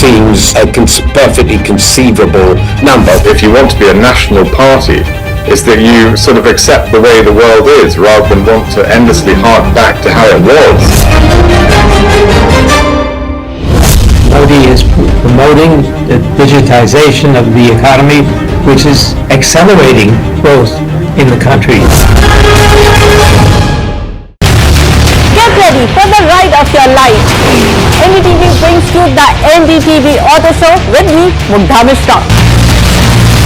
seems a perfectly conceivable number. If you want to be a national party, it's that you sort of accept the way the world is rather than want to endlessly hark back to how it was. Modi is promoting the digitization of the economy, which is accelerating growth in the country. Get ready for the ride of your life. NDTV brings you the NDTV Auto Show with me, Mohammed.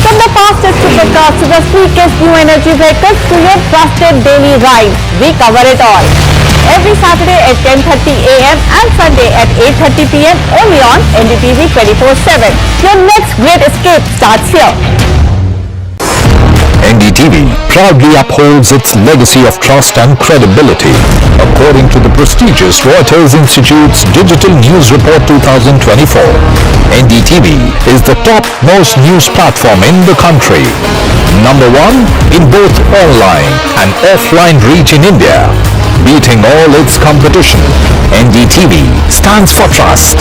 From the fastest supercars to the sleekest new energy vehicles to your trusted daily ride, we cover it all. Every Saturday at 10:30 a.m. and Sunday at 8:30 p.m. only on NDTV 24/7. Your next great escape starts here. NDTV proudly upholds its legacy of trust and credibility. According to the prestigious Reuters Institute's Digital News Report 2024, NDTV is the top-most news platform in the country. Number one in both online and offline reach in India. Beating all its competition, NDTV stands for trust.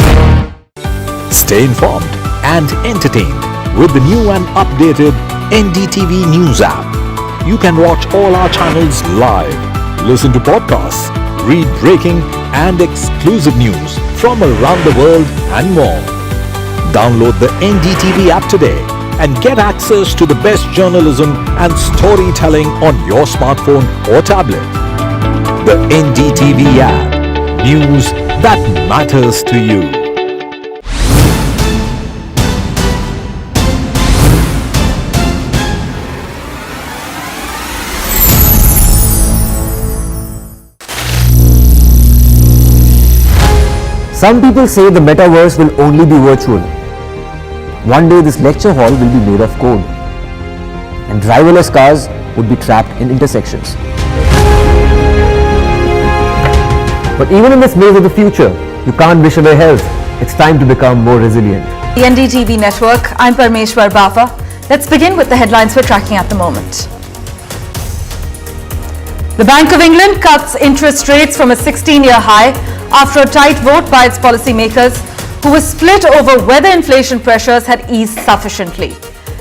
Stay informed and entertained with the new and updated NDTV News app. You can watch all our channels live, listen to podcasts, read breaking and exclusive news from around the world and more. Download the NDTV app today and get access to the best journalism and storytelling on your smartphone or tablet. The NDTV app. News that matters to you. Some people say the metaverse will only be virtual. One day this lecture hall will be made of code, and driverless cars would be trapped in intersections. But even in this maze of the future, you can't wish away health. It's time to become more resilient. The NDTV network, I'm Parmeshwar Bafa. Let's begin with the headlines we're tracking at the moment. The Bank of England cuts interest rates from a 16-year high after a tight vote by its policymakers, who were split over whether inflation pressures had eased sufficiently.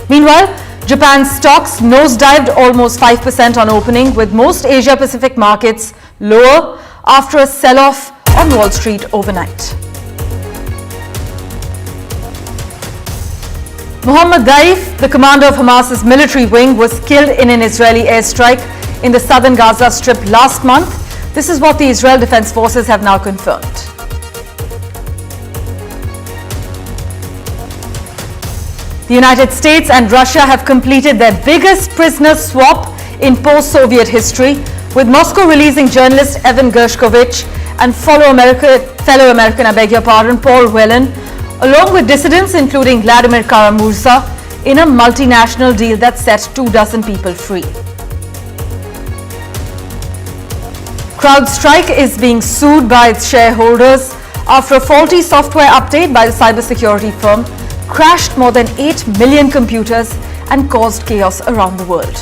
Meanwhile, Japan's stocks nosedived almost 5% on opening, with most Asia-Pacific markets lower after a sell-off on Wall Street overnight. Muhammed Deif, the commander of Hamas's military wing, was killed in an Israeli airstrike in the southern Gaza Strip last month. This is what the Israel Defense Forces have now confirmed. The United States and Russia have completed their biggest prisoner swap in post-Soviet history, with Moscow releasing journalist Evan Gershkovich and fellow American, Paul Whelan, along with dissidents including Vladimir Kara-Murza, in a multinational deal that set 24 people free. CrowdStrike is being sued by its shareholders after a faulty software update by the cybersecurity firm crashed more than 8 million computers and caused chaos around the world.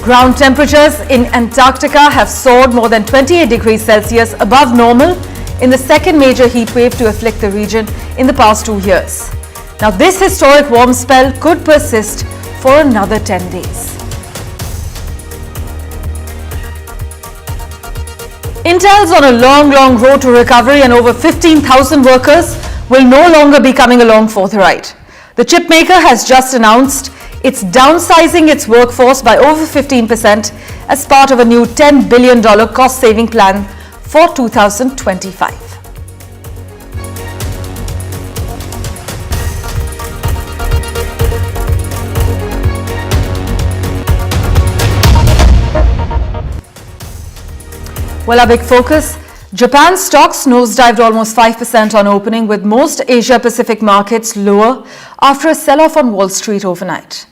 Ground temperatures in Antarctica have soared more than 28 degrees Celsius above normal in the second major heat wave to afflict the region in the past 2 years. Now, this historic warm spell could persist for another 10 days. Intel's on a long road to recovery, and over 15,000 workers will no longer be coming along for the ride. The chipmaker has just announced it's downsizing its workforce by over 15% as part of a new $10 billion cost-saving plan for 2025. Well, our big focus, Japan's stocks nosedived almost 5% on opening, with most Asia-Pacific markets lower after a sell-off on Wall Street overnight.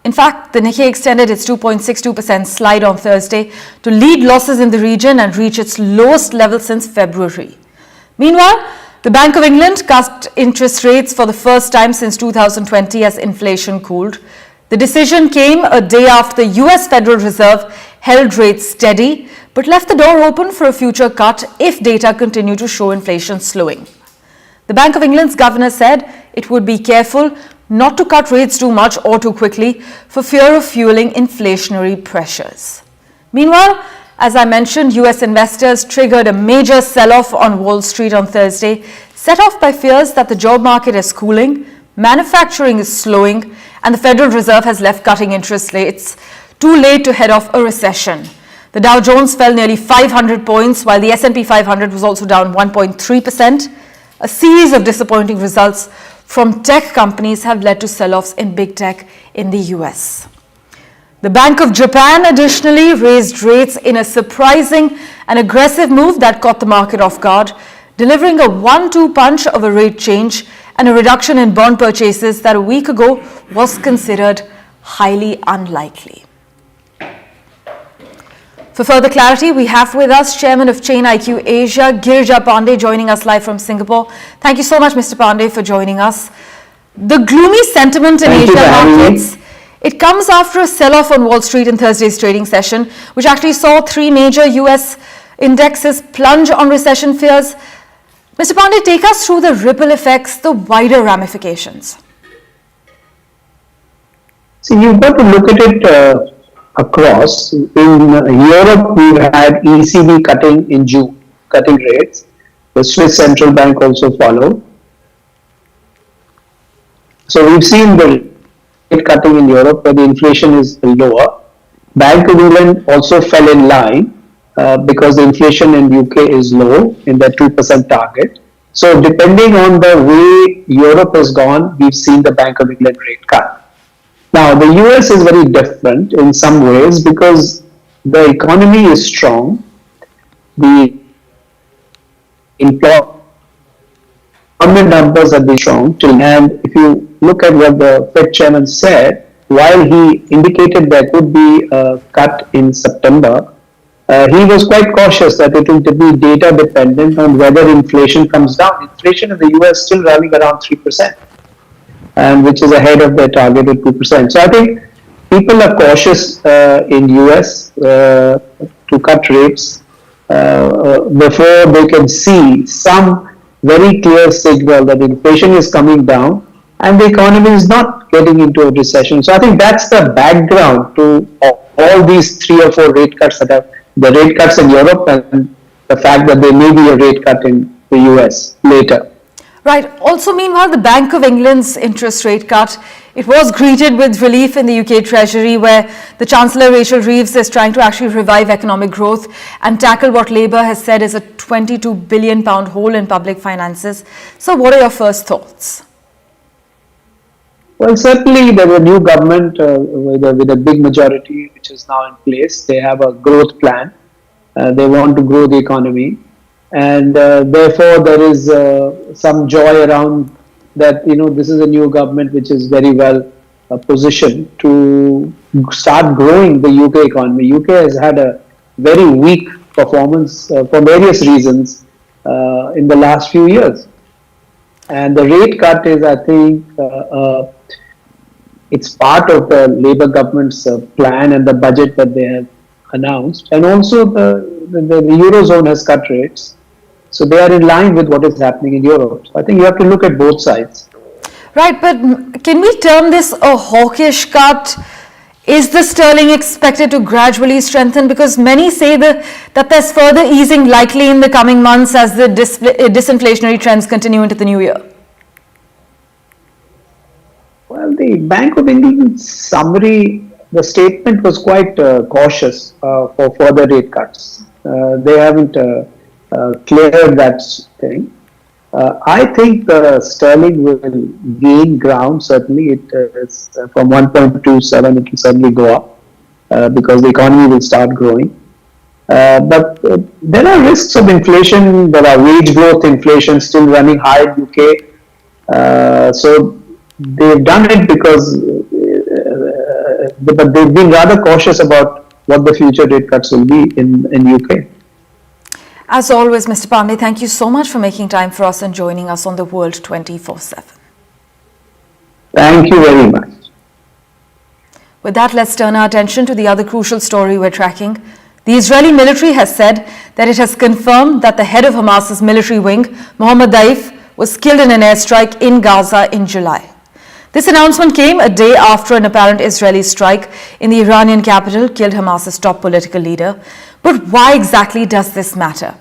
In fact, the Nikkei extended its 2.62% slide on Thursday to lead losses in the region and reach its lowest level since February. Meanwhile, the Bank of England cut interest rates for the first time since 2020 as inflation cooled. The decision came a day after the US Federal Reserve held rates steady, but left the door open for a future cut if data continue to show inflation slowing. The Bank of England's governor said it would be careful not to cut rates too much or too quickly for fear of fueling inflationary pressures. Meanwhile, as I mentioned, US investors triggered a major sell-off on Wall Street on Thursday, set off by fears that the job market is cooling, manufacturing is slowing, and the Federal Reserve has left cutting interest rates too late to head off a recession. The Dow Jones fell nearly 500 points, while the S&P 500 was also down 1.3%. A series of disappointing results from tech companies have led to sell-offs in big tech in the US. The Bank of Japan additionally raised rates in a surprising and aggressive move that caught the market off guard, delivering a 1-2 punch of a rate change and a reduction in bond purchases that a week ago was considered highly unlikely. For further clarity, we have with us Chairman of Chain IQ Asia, Girija Pandey, joining us live from Singapore. Thank you so much, Mr. Pandey, for joining us. The gloomy sentiment in Asian markets, it comes after a sell-off on Wall Street in Thursday's trading session, which actually saw 3 major US indexes plunge on recession fears. Mr. Pandey, take us through the ripple effects, the wider ramifications. See, you've got to look at it across. In Europe, we've had ECB cutting in June, cutting rates. The Swiss Central Bank also followed. So we've seen the rate cutting in Europe where the inflation is lower. Bank of England also fell in line because the inflation in UK is low in their 2% target. So depending on the way Europe has gone, we've seen the Bank of England rate cut. Now, the US is very different in some ways because the economy is strong. The employment numbers have been strong. And if you look at what the Fed chairman said, while he indicated there could be a cut in September, he was quite cautious that it will be data dependent on whether inflation comes down. Inflation in the US is still running around 3%. And which is ahead of their target at 2%. So I think people are cautious in US to cut rates before they can see some very clear signal that inflation is coming down and the economy is not getting into a recession. So I think that's the background to all these 3 or 4 rate cuts that have the rate cuts in Europe and the fact that there may be a rate cut in the US later. Right. Also, meanwhile, the Bank of England's interest rate cut, it was greeted with relief in the UK Treasury, where the Chancellor Rachel Reeves is trying to actually revive economic growth and tackle what Labour has said is a £22 billion hole in public finances. So what are your first thoughts? Well, certainly there's a new government with a big majority which is now in place. They have a growth plan. They want to grow the economy. And therefore, there is some joy around that, this is a new government which is very well positioned to start growing the UK economy. UK has had a very weak performance for various reasons in the last few years. And the rate cut is, I think, it's part of the Labour government's plan and the budget that they have announced. And also the Eurozone has cut rates. So they are in line with what is happening in Europe. So I think you have to look at both sides. Right, but can we term this a hawkish cut? Is the sterling expected to gradually strengthen? Because many say that there's further easing likely in the coming months as the disinflationary trends continue into the new year. Well, the Bank of England's summary, the statement was quite cautious for further rate cuts. They haven't cleared that thing. I think the sterling will gain ground. Certainly, it is from 1.27. It will certainly go up because the economy will start growing. But there are risks of inflation. There are wage growth, inflation still running high in UK. So they've done it because, but they've been rather cautious about what the future rate cuts will be in UK. As always, Mr. Pandey, thank you so much for making time for us and joining us on The World 24/7. Thank you very much. With that, let's turn our attention to the other crucial story we're tracking, The Israeli military has said that it has confirmed that the head of Hamas's military wing, Muhammed Deif, was killed in an airstrike in Gaza in July. This announcement came a day after an apparent Israeli strike in the Iranian capital killed Hamas's top political leader. But why exactly does this matter?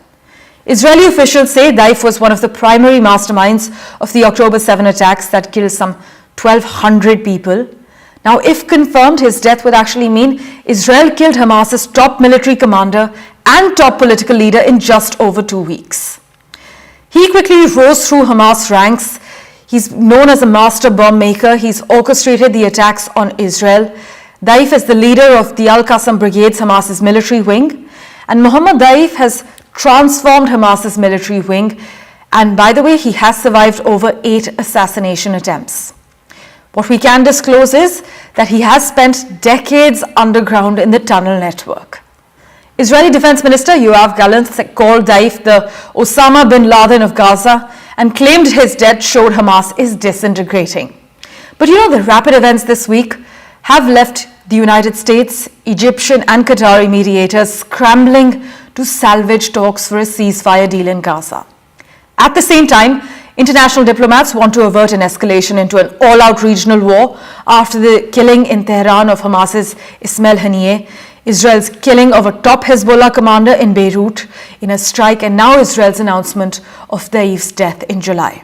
Israeli officials say Deif was one of the primary masterminds of the October 7 attacks that killed some 1,200 people. Now, if confirmed, his death would actually mean Israel killed Hamas's top military commander and top political leader in just over 2 weeks. He quickly rose through Hamas ranks. He's known as a master bomb maker. He's orchestrated the attacks on Israel. Deif is the leader of the Al-Qassam Brigade's Hamas's military wing. And Muhammed Deif has transformed Hamas's military wing. And by the way, he has survived over 8 assassination attempts. What we can disclose is that he has spent decades underground in the tunnel network. Israeli Defense Minister Yoav Gallant called Deif the Osama bin Laden of Gaza and claimed his death showed Hamas is disintegrating. But the rapid events this week have left the United States, Egyptian and Qatari mediators scrambling to salvage talks for a ceasefire deal in Gaza. At the same time, international diplomats want to avert an escalation into an all-out regional war after the killing in Tehran of Hamas's Ismail Haniyeh, Israel's killing of a top Hezbollah commander in Beirut in a strike, and now Israel's announcement of Deif's death in July.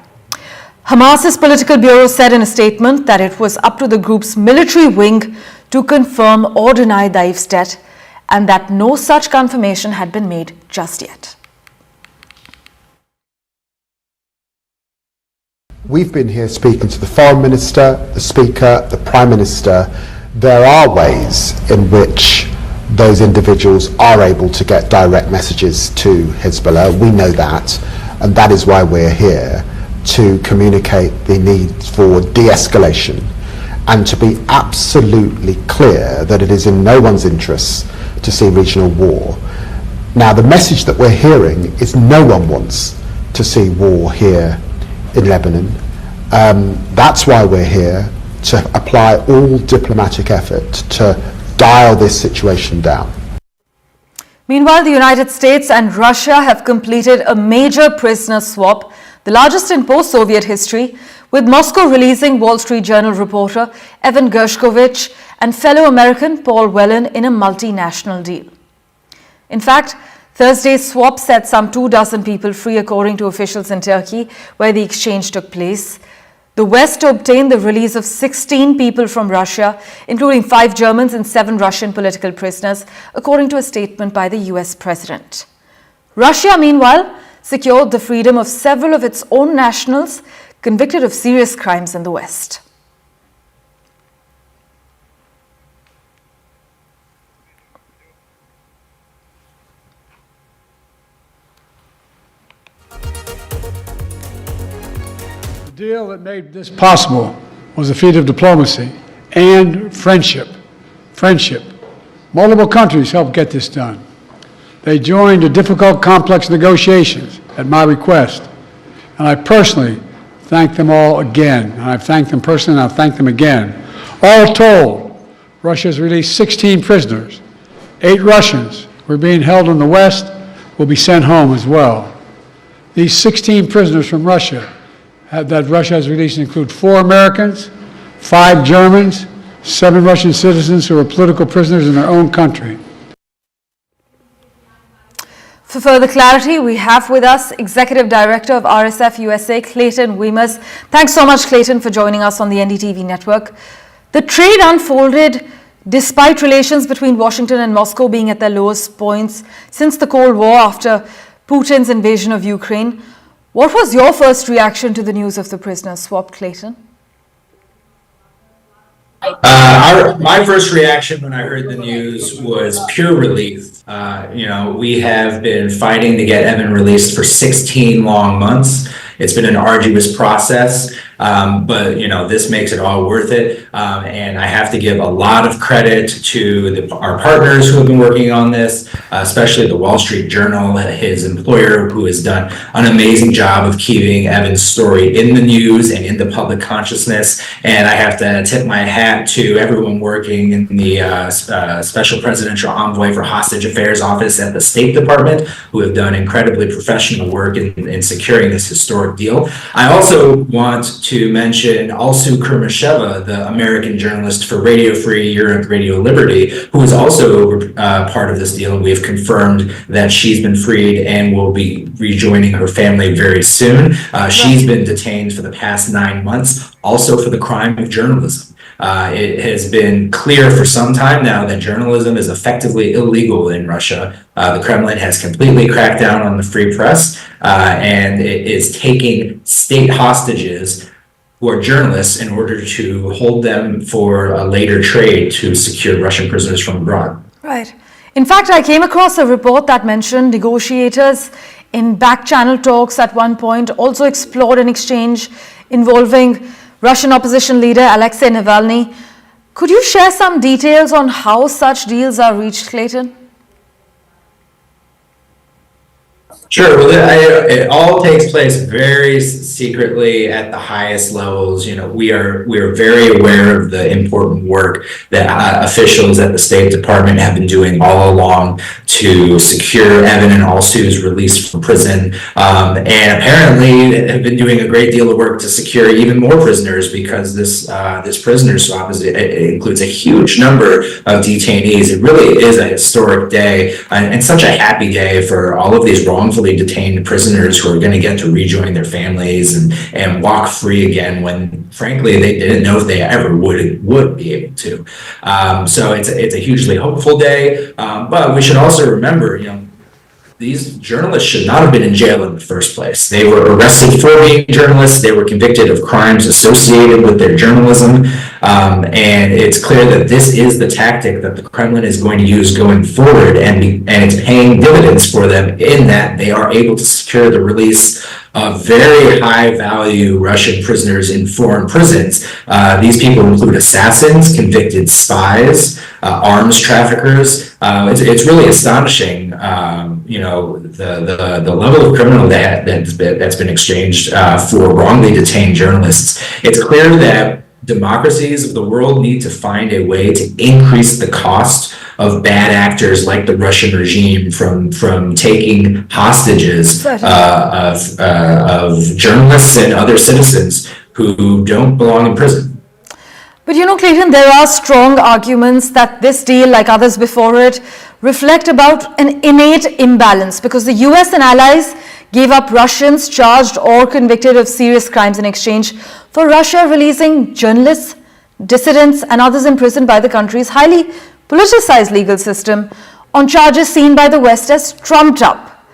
Hamas's political bureau said in a statement that it was up to the group's military wing to confirm or deny Deif's death, and that no such confirmation had been made just yet. We've been here speaking to the Foreign Minister, the Speaker, the Prime Minister. There are ways in which those individuals are able to get direct messages to Hezbollah. We know that, and that is why we're here, to communicate the need for de-escalation and to be absolutely clear that it is in no one's interests to see regional war. Now, the message that we're hearing is no one wants to see war here in Lebanon. That's why we're here, to apply all diplomatic effort to dial this situation down. Meanwhile, the United States and Russia have completed a major prisoner swap, the largest in post-Soviet history, with Moscow releasing Wall Street Journal reporter Evan Gershkovich and fellow American Paul Whelan in a multinational deal. In fact, Thursday's swap set some 24 people free, according to officials in Turkey, where the exchange took place. The West obtained the release of 16 people from Russia, including 5 Germans and 7 Russian political prisoners, according to a statement by the US president. Russia, meanwhile, secured the freedom of several of its own nationals convicted of serious crimes in the West. The deal that made this possible was a feat of diplomacy and friendship. Multiple countries helped get this done. They joined in difficult, complex negotiations at my request, and I personally thank them all again. And I've thanked them personally, and I'll thank them again. All told, Russia has released 16 prisoners. 8 Russians who are being held in the West will be sent home as well. These 16 prisoners from Russia that Russia has released include 4 Americans, 5 Germans, 7 Russian citizens who are political prisoners in their own country. For further clarity, we have with us Executive Director of RSF USA, Clayton Weemers. Thanks so much, Clayton, for joining us on the NDTV network. The trade unfolded despite relations between Washington and Moscow being at their lowest points since the Cold War after Putin's invasion of Ukraine. What was your first reaction to the news of the prisoner swap, Clayton? My first reaction when I heard the news was pure relief. We have been fighting to get Evan released for 16 long months. It's been an arduous process. But this makes it all worth it. And I have to give a lot of credit to our partners who have been working on this, especially the Wall Street Journal, his employer, who has done an amazing job of keeping Evan's story in the news and in the public consciousness. And I have to tip my hat to everyone working in the Special Presidential Envoy for Hostage Affairs Office at the State Department, who have done incredibly professional work in securing this historic deal. I also want to mention Alsu Kurmasheva, the American journalist for Radio Free Europe, Radio Liberty, who is also part of this deal. We have confirmed that she's been freed and will be rejoining her family very soon. She's been detained for the past 9 months, also for the crime of journalism. It has been clear for some time now that journalism is effectively illegal in Russia. The Kremlin has completely cracked down on the free press, and it is taking state hostages who are journalists in order to hold them for a later trade to secure Russian prisoners from abroad. Right. In fact, I came across a report that mentioned negotiators in back-channel talks at one point also explored an exchange involving Russian opposition leader Alexei Navalny. Could you share some details on how such deals are reached, Clayton? Sure. Well, it all takes place very secretly at the highest levels. We are very aware of the important work that officials at the State Department have been doing all along to secure Evan and Alsu's release from prison, and apparently have been doing a great deal of work to secure even more prisoners, because this prisoner swap it includes a huge number of detainees. It really is a historic day and such a happy day for all of these wrongfully detained prisoners who are going to get to rejoin their families and walk free again, when frankly they didn't know if they ever would be able to. So it's a hugely hopeful day, but we should also remember, these journalists should not have been in jail in the first place. They were arrested for being journalists. They were convicted of crimes associated with their journalism. And it's clear that this is the tactic that the Kremlin is going to use going forward, and it's paying dividends for them in that they are able to secure the release of very high-value Russian prisoners in foreign prisons. These people include assassins, convicted spies, arms traffickers. It's really astonishing, the level of criminal that's been exchanged for wrongly detained journalists. It's clear that democracies of the world need to find a way to increase the cost of bad actors like the Russian regime from taking hostages of journalists and other citizens who don't belong in prison. But Clayton, there are strong arguments that this deal, like others before it, reflect about an innate imbalance, because the US and allies gave up Russians charged or convicted of serious crimes in exchange for Russia releasing journalists, dissidents, and others imprisoned by the country's highly politicized legal system on charges seen by the West as trumped up.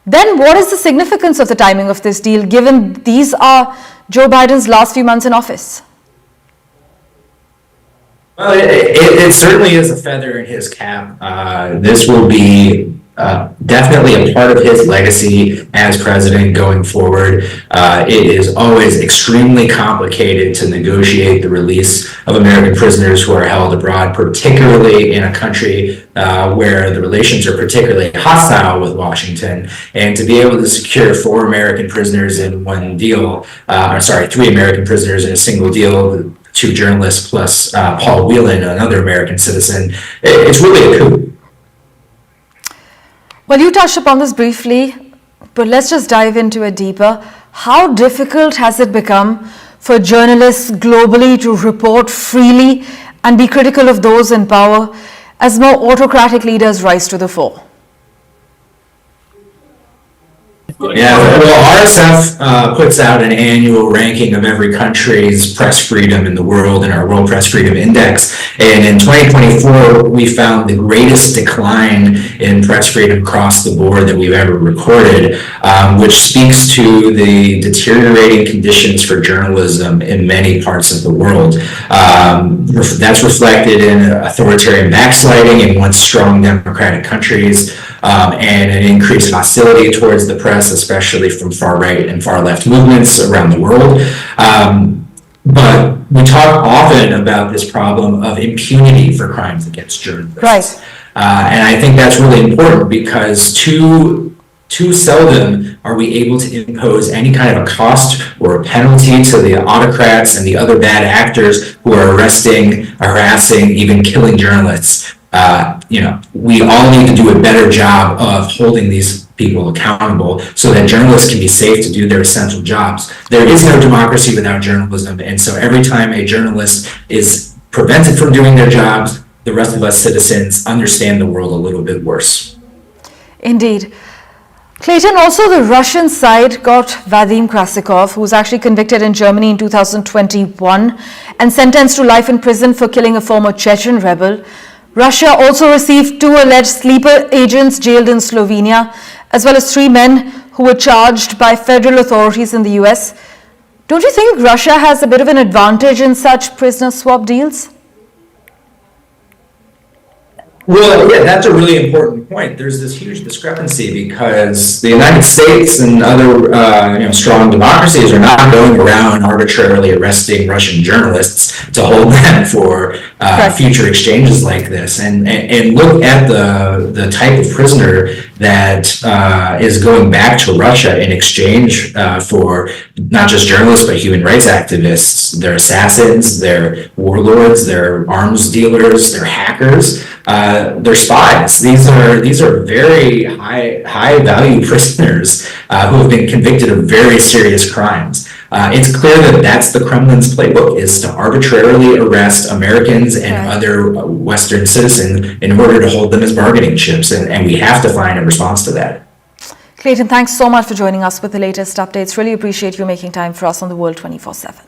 Then what is the significance of the timing of this deal, given these are Joe Biden's last few months in office? Well, it certainly is a feather in his cap. This will be definitely a part of his legacy as president going forward. It is always extremely complicated to negotiate the release of American prisoners who are held abroad, particularly in a country where the relations are particularly hostile with Washington. And to be able to secure 4 American prisoners in one deal, 3 American prisoners in a single deal, 2 journalists plus Paul Whelan, another American citizen, it's really a coup. Well, you touched upon this briefly, but let's just dive into it deeper. How difficult has it become for journalists globally to report freely and be critical of those in power as more autocratic leaders rise to the fore? Yeah, well, RSF puts out an annual ranking of every country's press freedom in the world in our World Press Freedom Index. And in 2024, we found the greatest decline in press freedom across the board that we've ever recorded, which speaks to the deteriorating conditions for journalism in many parts of the world. That's reflected in authoritarian backsliding in once strong democratic countries, and an increased hostility towards the press, especially from far right and far left movements around the world. But we talk often about this problem of impunity for crimes against journalists. Right. And I think that's really important because too seldom are we able to impose any kind of a cost or a penalty to the autocrats and the other bad actors who are arresting, harassing, even killing journalists. We all need to do a better job of holding these people accountable so that journalists can be safe to do their essential jobs. There is no democracy without journalism, and so every time a journalist is prevented from doing their jobs, the rest of us citizens understand the world a little bit worse. Indeed. Clayton, also the Russian side got Vadim Krasikov, who was actually convicted in Germany in 2021 and sentenced to life in prison for killing a former Chechen rebel. Russia also received 2 alleged sleeper agents jailed in Slovenia, as well as 3 men who were charged by federal authorities in the US. Don't you think Russia has a bit of an advantage in such prisoner swap deals? Well, yeah, that's a really important point. There's this huge discrepancy because the United States and other strong democracies are not going around arbitrarily arresting Russian journalists to hold them for future exchanges like this. And look at the type of prisoner that is going back to Russia in exchange for not just journalists but human rights activists. They're assassins, they're warlords, they're arms dealers, they're hackers. They're spies. These are very high value prisoners who have been convicted of very serious crimes. It's clear that that's the Kremlin's playbook, is to arbitrarily arrest Americans and other Western citizens in order to hold them as bargaining chips, and we have to find a response to that. Clayton, thanks so much for joining us with the latest updates. Really appreciate you making time for us on The World 24/7.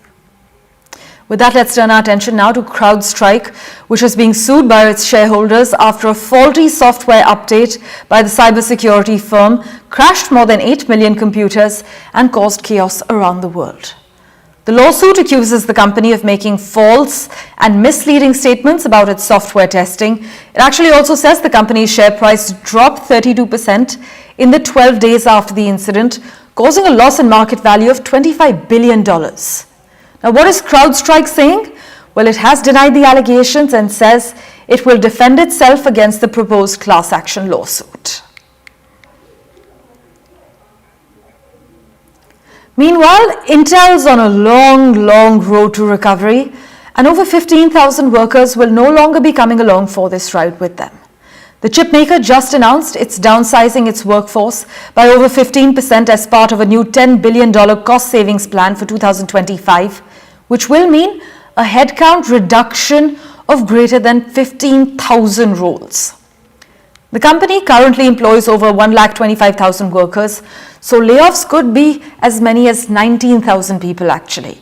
With that, let's turn our attention now to CrowdStrike, which is being sued by its shareholders after a faulty software update by the cybersecurity firm crashed more than 8 million computers and caused chaos around the world. The lawsuit accuses the company of making false and misleading statements about its software testing. It actually also says the company's share price dropped 32% in the 12 days after the incident, causing a loss in market value of $25 billion. Now, what is CrowdStrike saying? Well, it has denied the allegations and says it will defend itself against the proposed class action lawsuit. Meanwhile, Intel's on a long road to recovery, and over 15,000 workers will no longer be coming along for this ride with them. The chipmaker just announced it's downsizing its workforce by over 15% as part of a new $10 billion cost savings plan for 2025, which will mean a headcount reduction of greater than 15,000 roles. The company currently employs over 125,000 workers, so layoffs could be as many as 19,000 people actually.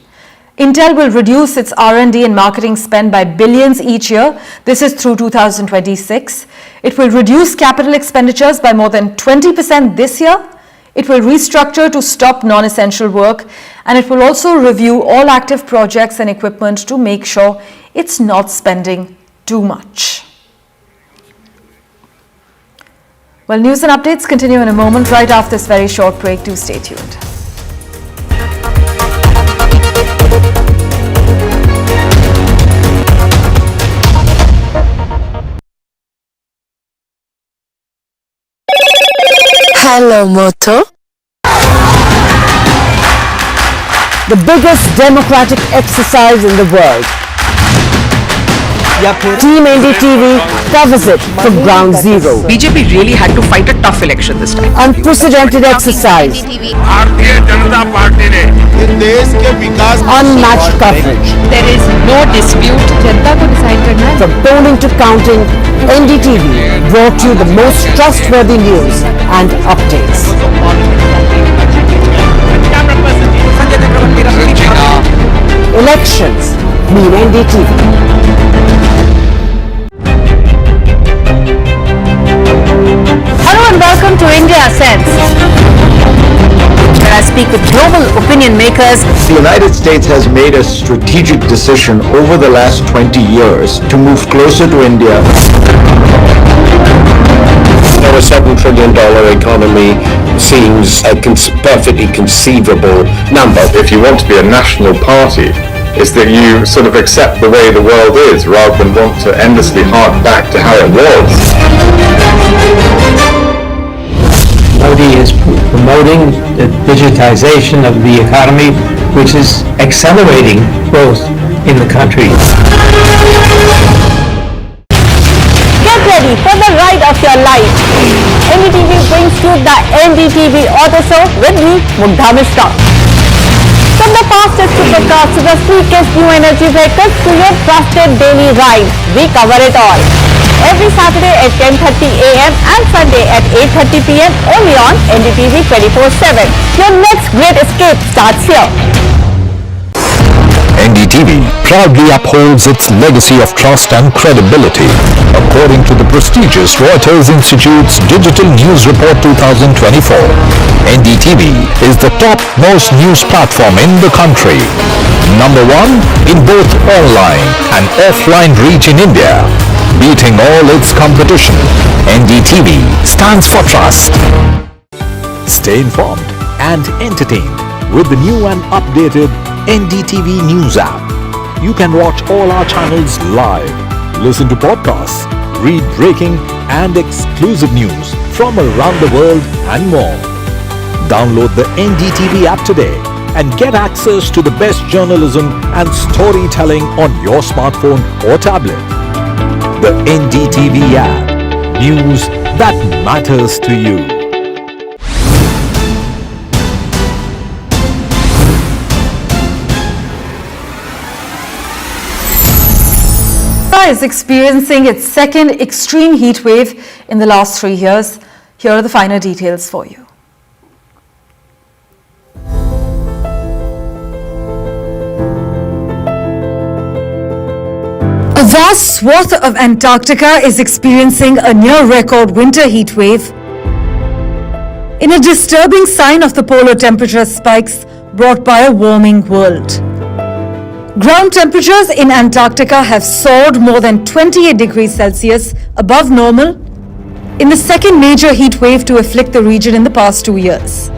Intel will reduce its R&D and marketing spend by billions each year. This is through 2026. It will reduce capital expenditures by more than 20% this year. It will restructure to stop non-essential work, and it will also review all active projects and equipment to make sure it's not spending too much. Well, news and updates continue in a moment right after this very short break. Do stay tuned. Hello, Moto. The biggest democratic exercise in the world. Team NDTV covers it from ground zero. BJP really had to fight a tough election this time. Unprecedented exercise. Unmatched coverage. There is no dispute. From polling to counting, NDTV brought you the most trustworthy news and updates. Elections mean NDTV. Hello and welcome to India Sense, where I speak with global opinion makers. The United States has made a strategic decision over the last 20 years to move closer to India. For a $7 trillion economy seems a perfectly conceivable number. If you want to be a national party, it's that you sort of accept the way the world is rather than want to endlessly hark back to how it was. Modi is promoting the digitization of the economy, which is accelerating growth in the country. Get ready for the ride of your life. NDTV brings you the NDTV Auto Show with me, Mohammed. From the fastest supercars to the sleekest new energy vehicles to your trusted daily ride, we cover it all. Every Saturday at 10:30 a.m. and Sunday at 8:30 p.m. only on NDTV 24/7. Your next great escape starts here. NDTV proudly upholds its legacy of trust and credibility. According to the prestigious Reuters Institute's Digital News Report 2024, NDTV is the top-most news platform in the country. Number one in both online and offline reach in India. Beating all its competition, NDTV stands for trust. Stay informed and entertained with the new and updated NDTV News app. You can watch all our channels live, listen to podcasts, read breaking and exclusive news from around the world and more. Download the NDTV app today and get access to the best journalism and storytelling on your smartphone or tablet. The NDTV app. News that matters to you. Is experiencing its second extreme heat wave in the last 3 years. Here are the finer details for you. A vast swath of Antarctica is experiencing a near-record winter heat wave in a disturbing sign of the polar temperature spikes brought by a warming world. Ground temperatures in Antarctica have soared more than 28 degrees Celsius above normal in the second major heat wave to afflict the region in the past 2 years.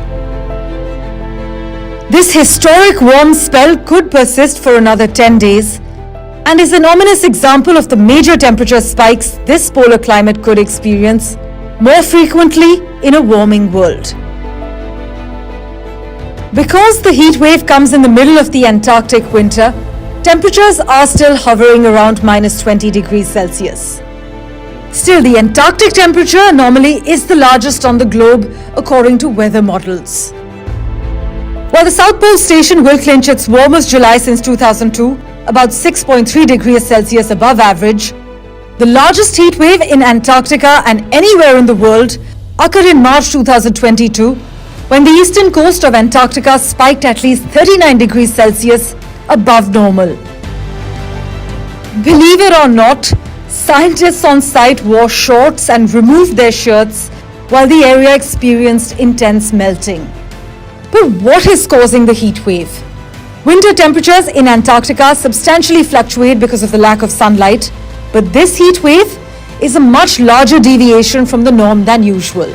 This historic warm spell could persist for another 10 days and is an ominous example of the major temperature spikes this polar climate could experience more frequently in a warming world. Because the heat wave comes in the middle of the Antarctic winter, temperatures are still hovering around minus 20 degrees Celsius. Still, the Antarctic temperature anomaly is the largest on the globe according to weather models. While the South Pole Station will clinch its warmest July since 2002, about 6.3 degrees Celsius above average, the largest heat wave in Antarctica and anywhere in the world occurred in March 2022, when the eastern coast of Antarctica spiked at least 39 degrees Celsius above normal. Believe it or not, scientists on site wore shorts and removed their shirts while the area experienced intense melting. But what is causing the heat wave? Winter temperatures in Antarctica substantially fluctuate because of the lack of sunlight, but this heat wave is a much larger deviation from the norm than usual.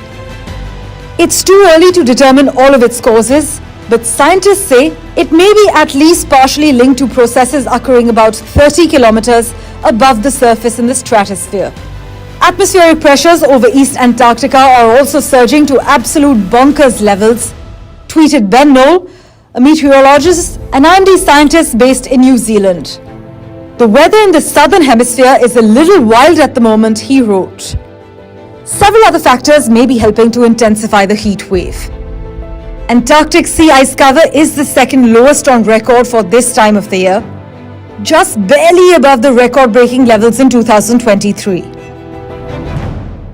It's too early to determine all of its causes, but scientists say it may be at least partially linked to processes occurring about 30 kilometers above the surface in the stratosphere. Atmospheric pressures over East Antarctica are also surging to absolute bonkers levels, tweeted Ben Knoll, a meteorologist and IMD scientist based in New Zealand. The weather in the southern hemisphere is a little wild at the moment, he wrote. Several other factors may be helping to intensify the heat wave. Antarctic sea ice cover is the second lowest on record for this time of the year, just barely above the record-breaking levels in 2023.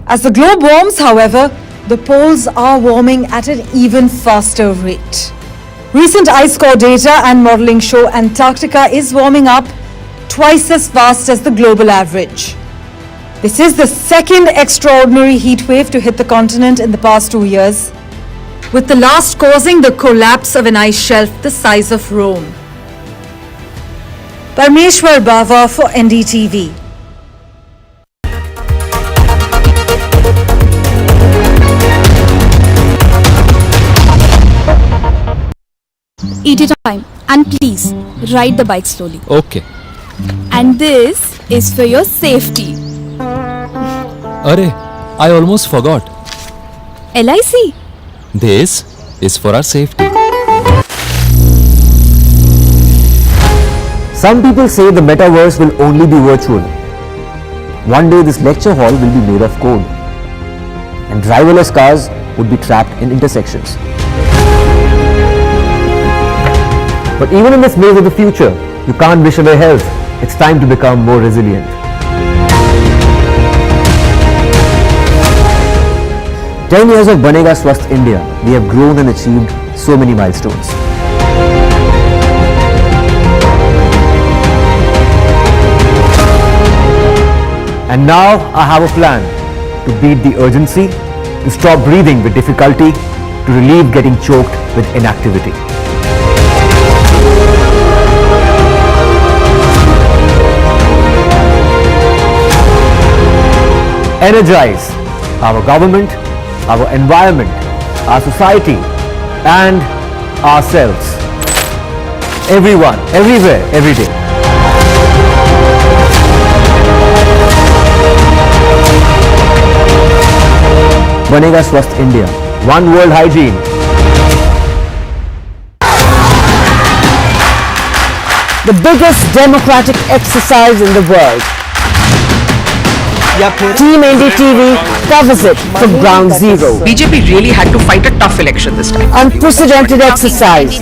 As the globe warms, however, the poles are warming at an even faster rate. Recent ice core data and modeling show Antarctica is warming up twice as fast as the global average. This is the second extraordinary heat wave to hit the continent in the past 2 years, with the last causing the collapse of an ice shelf the size of Rome. Parmeshwar Bava for NDTV. TT time, and please ride the bike slowly. Okay. And this is for your safety. Arey, I almost forgot. LIC. This is for our safety. Some people say the metaverse will only be virtual. One day this lecture hall will be made of code, and driverless cars would be trapped in intersections. But even in this maze of the future, you can't wish away health. It's time to become more resilient. "10 years of Banega Swasth India, we have grown and achieved so many milestones. And now I have a plan to beat the urgency, to stop breathing with difficulty, to relieve getting choked with inactivity. Energize our government, our environment, our society, and ourselves. Everyone, everywhere, every day. Banega Swasth India. One world hygiene. The biggest democratic exercise in the world. Team NDTV covers it from ground zero. BJP really had to fight a tough election this time. Unprecedented exercise.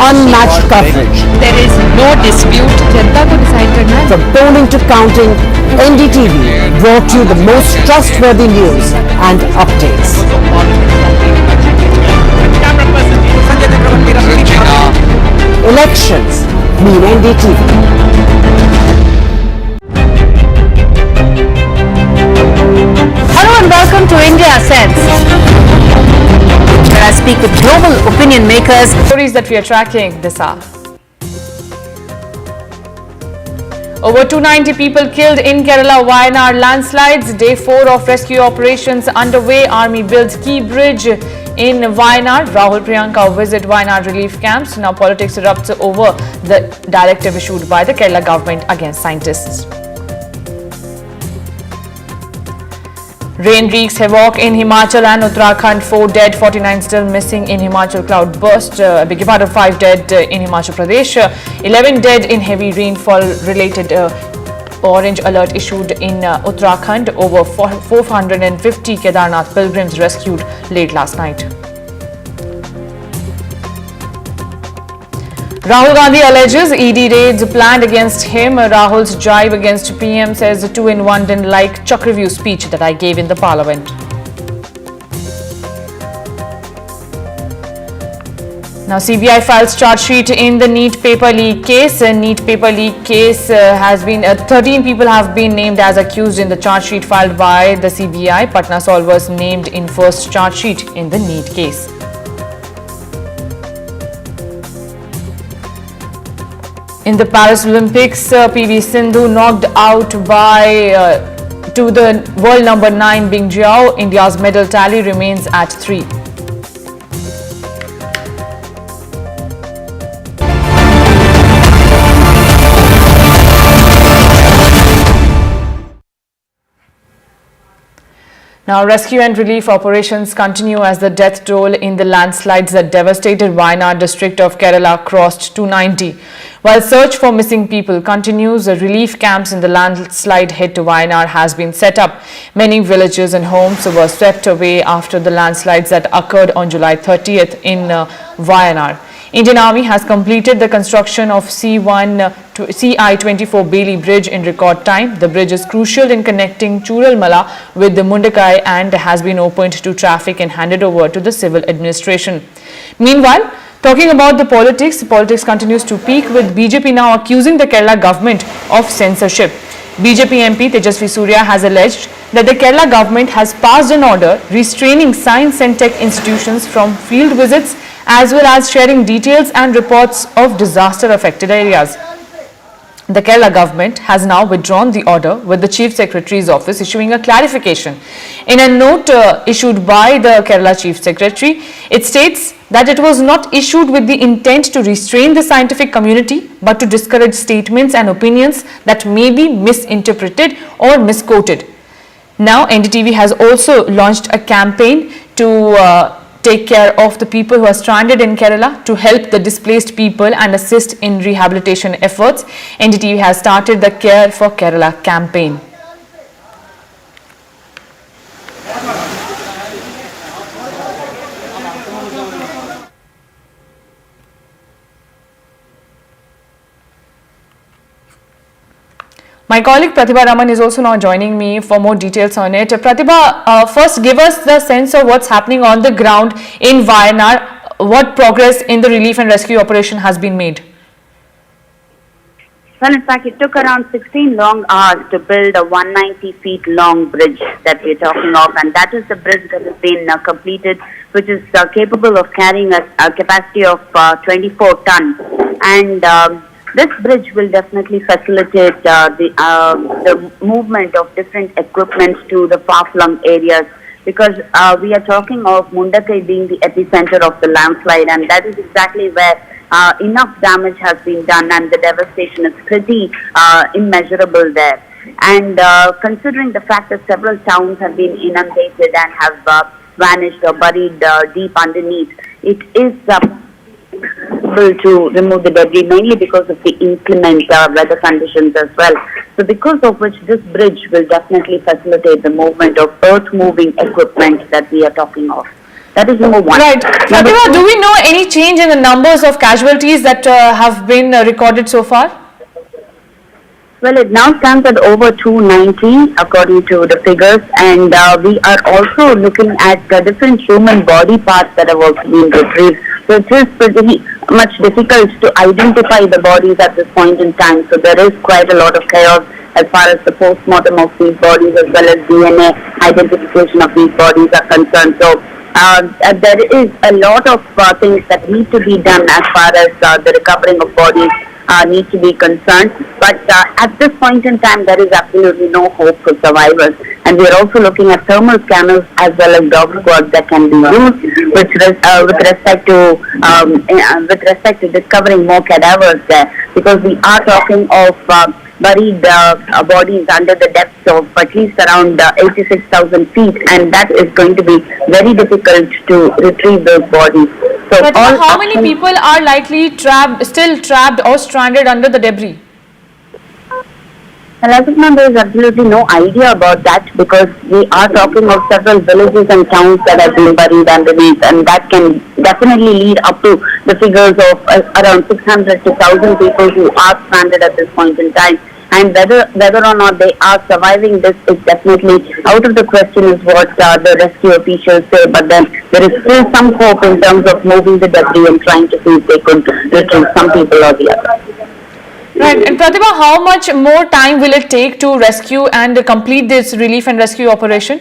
Unmatched coverage. There is no dispute. From polling to counting, NDTV brought you the most trustworthy news and updates. Elections mean NDTV. Hello and welcome to India Sense, where I speak with global opinion makers. Stories that we are tracking this hour. Over 290 people killed in Kerala Wayanad landslides. Day 4 of rescue operations underway. Army builds key bridge in Wayanad. Rahul Priyanka visit Wayanad relief camps. Now politics erupts over the directive issued by the Kerala government against scientists. Rain wreaks havoc in Himachal and Uttarakhand. 4 dead, 49 still missing in Himachal cloud burst. Beg your pardon, 5 dead in Himachal Pradesh. 11 dead in heavy rainfall related. Orange alert issued in Uttarakhand. Over 450 Kedarnath pilgrims rescued late last night. Rahul Gandhi alleges ED raids planned against him. Rahul's jibe against PM says 2-in-1 didn't like Chakravyuh speech that I gave in the parliament. Now CBI files charge sheet in the NEET paper leak case. NEET paper leak case has been 13 people have been named as accused in the charge sheet filed by the CBI. Patna solvers named in first charge sheet in the NEET case. In the Paris Olympics, PV Sindhu knocked out to the world number 9 Bing Jiao. India's medal tally remains at 3. Now, rescue and relief operations continue as the death toll in the landslides that devastated Wayanad district of Kerala crossed 290. While search for missing people continues, relief camps in the landslide hit Wayanad has been set up. Many villages and homes were swept away after the landslides that occurred on July 30th in Wayanad. Indian Army has completed the construction of CI-24 Bailey Bridge in record time. The bridge is crucial in connecting Churalmala with the Mundakai and has been opened to traffic and handed over to the civil administration. Meanwhile, talking about the politics continues to peak with BJP now accusing the Kerala government of censorship. BJP MP Tejasvi Surya has alleged that the Kerala government has passed an order restraining science and tech institutions from field visits as well as sharing details and reports of disaster-affected areas. The Kerala government has now withdrawn the order, with the Chief Secretary's office issuing a clarification. In a note issued by the Kerala Chief Secretary, it states that it was not issued with the intent to restrain the scientific community, but to discourage statements and opinions that may be misinterpreted or misquoted. Now, NDTV has also launched a campaign to take care of the people who are stranded in Kerala, to help the displaced people and assist in rehabilitation efforts. NDTV has started the Care for Kerala campaign. My colleague Pratibha Raman is also now joining me for more details on it. Pratibha, first give us the sense of what's happening on the ground in Wayanad. What progress in the relief and rescue operation has been made? Well, in fact, it took around 16 long hours to build a 190 feet long bridge that we're talking of, and that is the bridge that has been completed, which is capable of carrying a capacity of 24 tons. And this bridge will definitely facilitate the movement of different equipment to the far-flung areas, because we are talking of Mundakai being the epicenter of the landslide, and that is exactly where enough damage has been done, and the devastation is pretty immeasurable there. And considering the fact that several towns have been inundated and have vanished or buried deep underneath, it is to remove the debris, mainly because of the inclement weather conditions as well. So because of which this bridge will definitely facilitate the movement of earth-moving equipment that we are talking of. That is number one. Right. Pratibha, do we know any change in the numbers of casualties that have been recorded so far? Well, it now stands at over 290 according to the figures, and we are also looking at the different human body parts that have also been retrieved. So it is pretty much difficult to identify the bodies at this point in time. So there is quite a lot of chaos as far as the post-mortem of these bodies as well as DNA identification of these bodies are concerned. So there is a lot of things that need to be done as far as the recovering of bodies need to be concerned, but at this point in time there is absolutely no hope for survivors, and we are also looking at thermal scanners as well as dog squads that can be used with respect to discovering more cadavers there, because we are talking of buried bodies under the depths of at least around 86,000 feet, and that is going to be very difficult to retrieve those bodies. So but how many people are likely still trapped or stranded under the debris? Well, as of now, there is absolutely no idea about that, because we are talking of several villages and towns that have been buried underneath, and that can definitely lead up to the figures of around 600 to 1,000 people who are stranded at this point in time. And whether or not they are surviving this is definitely out of the question, is what the rescue officials say. But then there is still some hope in terms of moving the debris and trying to see if they could retrieve some people or the other. Right. And Pratibha, how much more time will it take to rescue and complete this relief and rescue operation?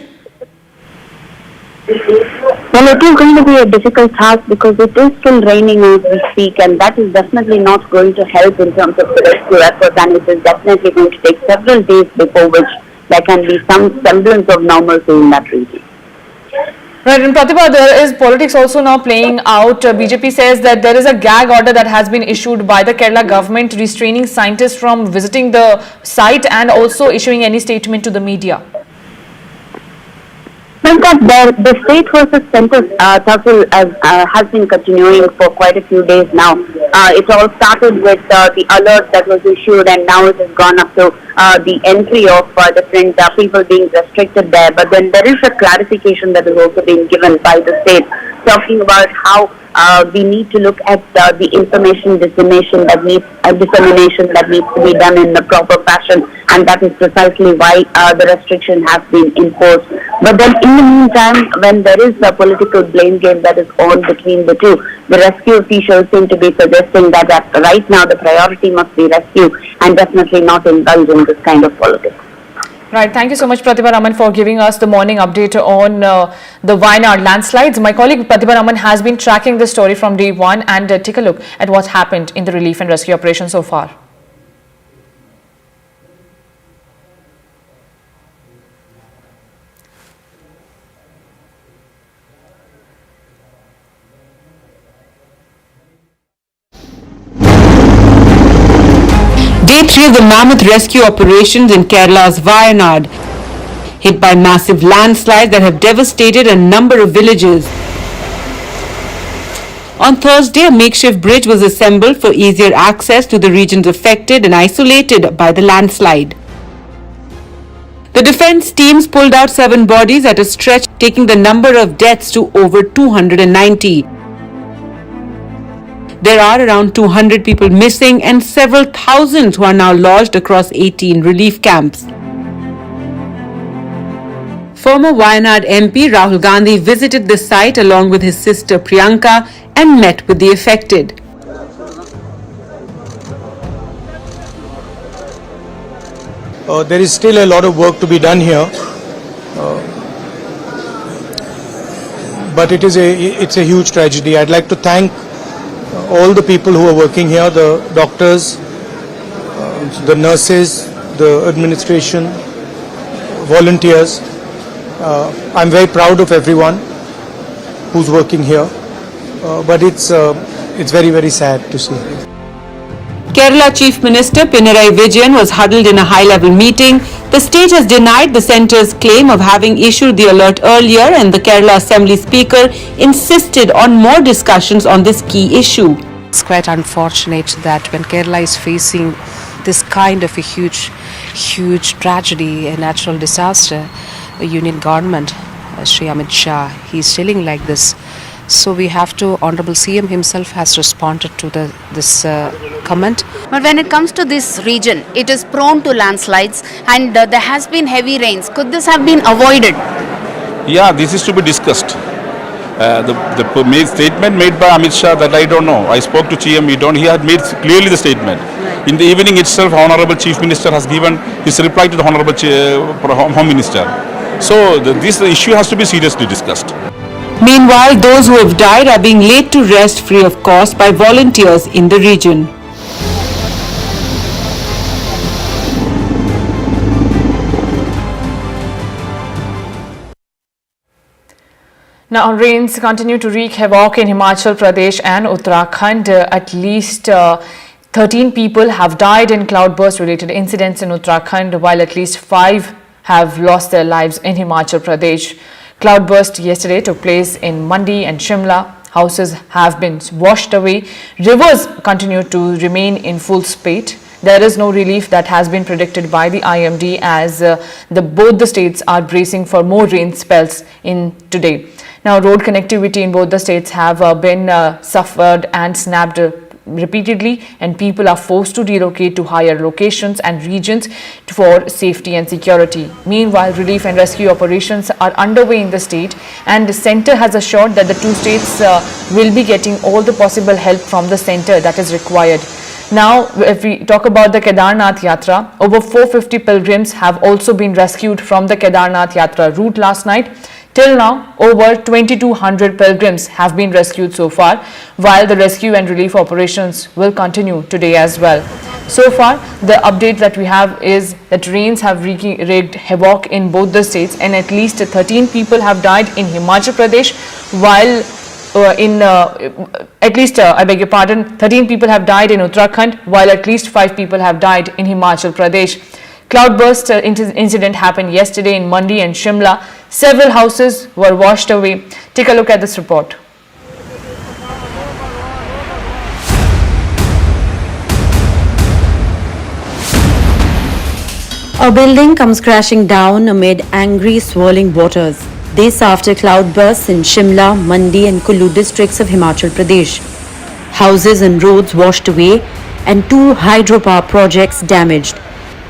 Well, it is going to be a difficult task because it is still raining as we speak, and that is definitely not going to help in terms of the rescue effort, and it is definitely going to take several days before which there can be some semblance of normalcy in that region. Right, and Pratibha, there is politics also now playing out. BJP says that there is a gag order that has been issued by the Kerala government restraining scientists from visiting the site and also issuing any statement to the media. In fact, the state versus center tussle has been continuing for quite a few days now. It all started with the alert that was issued, and now it has gone up to the entry of different people being restricted there. But then there is a clarification that has also been given by the state, talking about how we need to look at the information dissemination that needs to be done in the proper fashion, and that is precisely why the restriction has been imposed. But then in the meantime, when there is a political blame game that is on between the two, the rescue officials seem to be suggesting that right now the priority must be rescue and definitely not indulge in this kind of politics. Right. Thank you so much, Pratibha Raman, for giving us the morning update on the Wayanad landslides. My colleague Pratibha Raman has been tracking the story from day one, and take a look at what happened in the relief and rescue operation so far. day 3 of the mammoth rescue operations in Kerala's Wayanad, hit by massive landslides that have devastated a number of villages. On Thursday, a makeshift bridge was assembled for easier access to the regions affected and isolated by the landslide. The defense teams pulled out 7 bodies at a stretch, taking the number of deaths to over 290. There are around 200 people missing and several thousands who are now lodged across 18 relief camps. Former Wayanad MP Rahul Gandhi visited the site along with his sister Priyanka and met with the affected. There is still a lot of work to be done here, but it's a huge tragedy. I'd like to thank all the people who are working here, the doctors, the nurses, the administration, volunteers. I'm very proud of everyone who's working here, but it's very, very sad to see. Kerala Chief Minister Pinarayi Vijayan was huddled in a high-level meeting. The state has denied the centre's claim of having issued the alert earlier, and the Kerala Assembly Speaker insisted on more discussions on this key issue. It's quite unfortunate that when Kerala is facing this kind of a huge tragedy, a natural disaster, the union government, Shri Amit Shah, he's telling like this. So we have to, Honorable CM himself has responded to this comment. But when it comes to this region, it is prone to landslides and there has been heavy rains. Could this have been avoided? Yeah, this is to be discussed. The statement made by Amit Shah, that I don't know. I spoke to CM, he had made clearly the statement. Right. In the evening itself, Honorable Chief Minister has given his reply to the Honorable Home Minister. So this issue has to be seriously discussed. Meanwhile, those who have died are being laid to rest free of cost by volunteers in the region. Now, rains continue to wreak havoc in Himachal Pradesh and Uttarakhand. At least 13 people have died in cloudburst-related incidents in Uttarakhand, while at least 5 have lost their lives in Himachal Pradesh. Cloudburst yesterday took place in Mandi and Shimla. Houses have been washed away. Rivers continue to remain in full spate. There is no relief that has been predicted by the IMD as both the states are bracing for more rain spells in today. Now, road connectivity in both the states have been suffered and snapped repeatedly, and people are forced to relocate to higher locations and regions for safety and security. Meanwhile, relief and rescue operations are underway in the state, and the centre has assured that the 2 states will be getting all the possible help from the centre that is required. Now, if we talk about the Kedarnath Yatra, over 450 pilgrims have also been rescued from the Kedarnath Yatra route last night. Till now, over 2,200 pilgrims have been rescued so far, while the rescue and relief operations will continue today as well. So far, the update that we have is that rains have wreaked havoc in both the states, and at least 13 people have died in Himachal Pradesh, while 13 people have died in Uttarakhand, while at least 5 people have died in Himachal Pradesh. Cloudburst incident happened yesterday in Mandi and Shimla. Several houses were washed away. Take a look at this report. A building comes crashing down amid angry swirling waters. This after cloudbursts in Shimla, Mandi and Kullu districts of Himachal Pradesh. Houses and roads washed away and 2 hydropower projects damaged.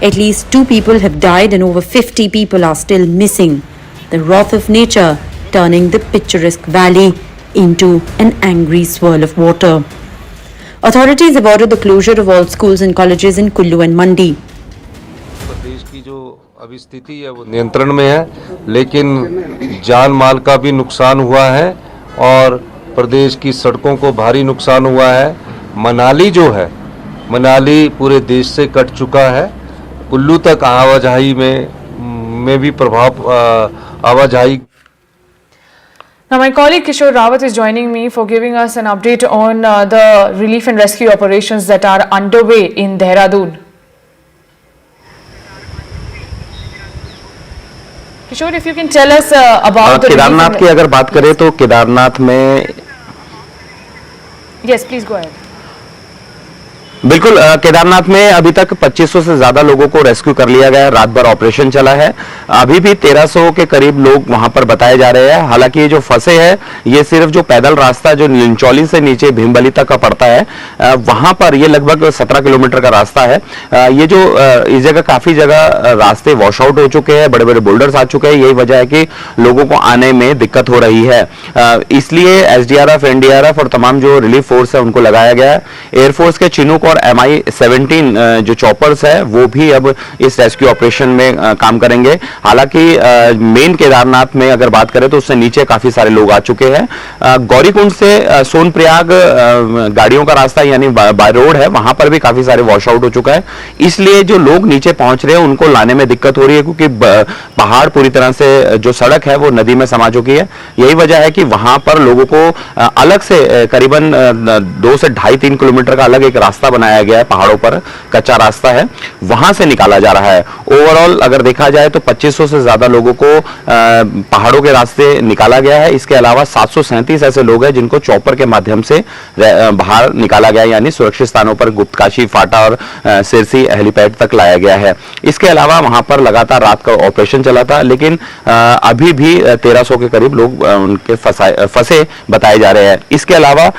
At least 2 people have died and over 50 people are still missing. The wrath of nature turning the picturesque valley into an angry swirl of water. Authorities have ordered the closure of all schools and colleges in Kullu and Mandi. प्रदेश की जो अभी स्थिति है वो नियंत्रण में है, लेकिन जान माल का भी नुकसान हुआ है और प्रदेश की सड़कों को भारी नुकसान हुआ है। मनाली जो है, मनाली पूरे देश से कट चुका है। कुल्लू तक आवाजाही में भी प्रभाव आवाजाही। Now, my colleague Kishore Rawat is joining me for giving us an update on the relief and rescue operations that are underway in Dehradun. Kishore, if you can tell us about the Kedarnath की अगर बात करें तो केदारनाथ में Yes, please go ahead. बिल्कुल केदारनाथ में अभी तक 2500 से ज्यादा लोगों को रेस्क्यू कर लिया गया है। रात भर ऑपरेशन चला है। अभी भी 1300 के करीब लोग वहां पर बताए जा रहे हैं। हालांकि ये जो फंसे हैं ये सिर्फ जो पैदल रास्ता जो लिंचौली से नीचे भीमबली तक का पड़ता है वहां पर ये लगभग 17 किलोमीटर का रास्ता है। ये जो इस जगह काफी जगह रास्ते वॉश आउट हो चुके हैं, बड़े बड़े बोल्डर्स आ चुके हैं। यही वजह है कि लोगों को आने में दिक्कत हो रही है। इसलिए एसडीआरएफ, एनडीआरएफ और तमाम जो रिलीफ फोर्स है उनको लगाया गया है। एयरफोर्स के चिनूक और MI-17 जो चॉपर्स है वो भी अब इस रेस्क्यू ऑपरेशन में काम करेंगे। हालांकि मेन केदारनाथ में अगर बात करें तो उससे नीचे काफी सारे लोग आ चुके हैं। गौरीकुंड से सोनप्रयाग गाड़ियों का रास्ता यानी बाय रोड है, वहां पर भी काफी सारे वॉश आउट हो चुका है। इसलिए जो लोग नीचे पहुंच रहे हैं उनको लाने में दिक्कत हो रही है क्योंकि पहाड़ पूरी तरह से जो सड़क है वो नदी में समा चुकी है। यही वजह है कि वहां पर लोगों को अलग से करीबन 2 से 2.5-3 किलोमीटर का अलग एक रास्ता बनाया गया है। पहाड़ों पर कच्चा रास्ता है, वहां से निकाला जा रहा है। ओवरऑल अगर देखा जाए तो 2500 से ज्यादा लोगों को पहाड़ों के रास्ते निकाला गया है। इसके अलावा 737 ऐसे लोग हैं जिनको चॉपर के माध्यम से बाहर निकाला गया, यानी सुरक्षित स्थानों पर गुप्तकाशी, फाटा और सिरसी हेलीपैड तक लाया गया है। इसके अलावा वहां पर लगातार रात का ऑपरेशन चला था, लेकिन अभी भी 1300 के करीब लोग उनके फंसे बताए जा रहे हैं। इसके अलावा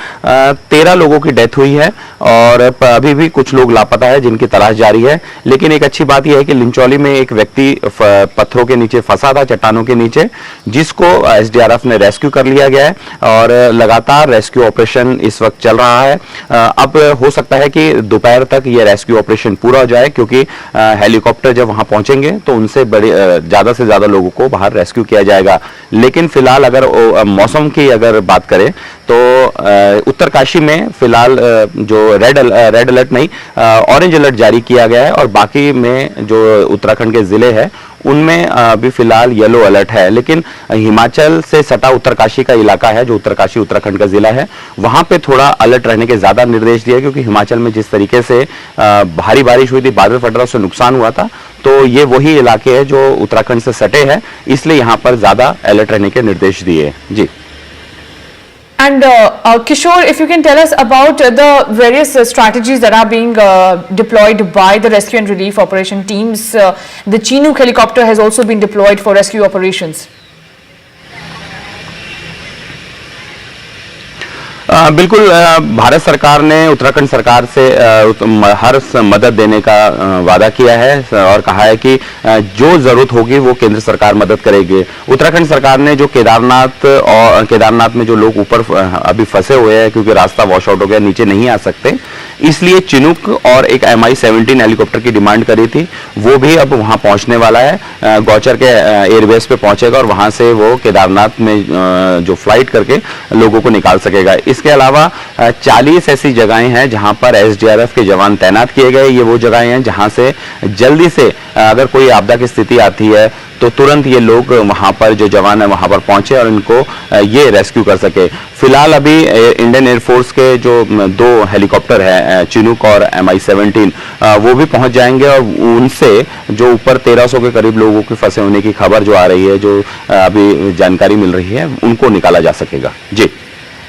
13 लोगों की डेथ हुई है और अभी भी कुछ लोग लापता है जिनकी तलाश जारी है। लेकिन एक अच्छी बात यह है कि लिंचौली में एक व्यक्ति पत्थरों के नीचे फंसा था, चट्टानों के नीचे, जिसको एसडीआरएफ ने रेस्क्यू कर लिया गया है और लगातार रेस्क्यू ऑपरेशन इस वक्त चल रहा है। अब हो सकता है कि दोपहर तक यह रेस्क्यू ऑपरेशन पूरा हो जाए क्योंकि हेलीकॉप्टर जब वहां पहुंचेंगे तो उनसे बड़े ज्यादा से ज्यादा लोगों को बाहर रेस्क्यू किया जाएगा। लेकिन फिलहाल अगर मौसम की अगर बात करें तो उत्तरकाशी में फिलहाल जो रेड अलर्ट नहीं, ऑरेंज अलर्ट जारी किया गया है और बाकी में जो उत्तराखंड के जिले हैं उनमें अभी फिलहाल येलो अलर्ट है। लेकिन हिमाचल से सटा उत्तरकाशी का इलाका है, जो उत्तरकाशी उत्तराखंड का जिला है, वहां पे थोड़ा अलर्ट रहने के ज्यादा निर्देश दिए क्योंकि हिमाचल में जिस तरीके से भारी बारिश हुई थी, बादल फट रहा, उससे नुकसान हुआ था। तो ये वही इलाके हैं जो उत्तराखंड से सटे हैं, इसलिए यहाँ पर ज्यादा अलर्ट रहने के निर्देश दिए। जी। And Kishore, if you can tell us about the various strategies that are being deployed by the rescue and relief operation teams. The Chinook helicopter has also been deployed for rescue operations. बिल्कुल, भारत सरकार ने उत्तराखंड सरकार से हर मदद देने का वादा किया है और कहा है कि जो जरूरत होगी वो केंद्र सरकार मदद करेगी। उत्तराखंड सरकार ने जो केदारनाथ में जो लोग ऊपर अभी फंसे हुए हैं क्योंकि रास्ता वॉश आउट हो गया, नीचे नहीं आ सकते, इसलिए चिनूक और एक MI-17 हेलीकॉप्टर की डिमांड करी थी, वो भी अब वहां पहुंचने वाला है। गौचर के एयरबेस पे पहुंचेगा और वहां से वो केदारनाथ में जो फ्लाइट करके लोगों को निकाल सकेगा। इसके अलावा 40 ऐसी जगहें हैं जहां पर एसडीआरएफ के जवान तैनात किए गए। ये वो जगहें हैं जहां से जल्दी से अगर कोई आपदा की स्थिति आती है तो तुरंत ये लोग वहां पर जो जवान है वहां पर पहुंचे और इनको ये रेस्क्यू कर सके। फिलहाल अभी इंडियन एयरफोर्स के जो 2 हेलीकॉप्टर है, चिनूक और MI-17, वो भी पहुंच जाएंगे और उनसे जो ऊपर 1300 के करीब लोगों के फंसे होने की खबर जो आ रही है, जो अभी जानकारी मिल रही है, उनको निकाला जा सकेगा। जी।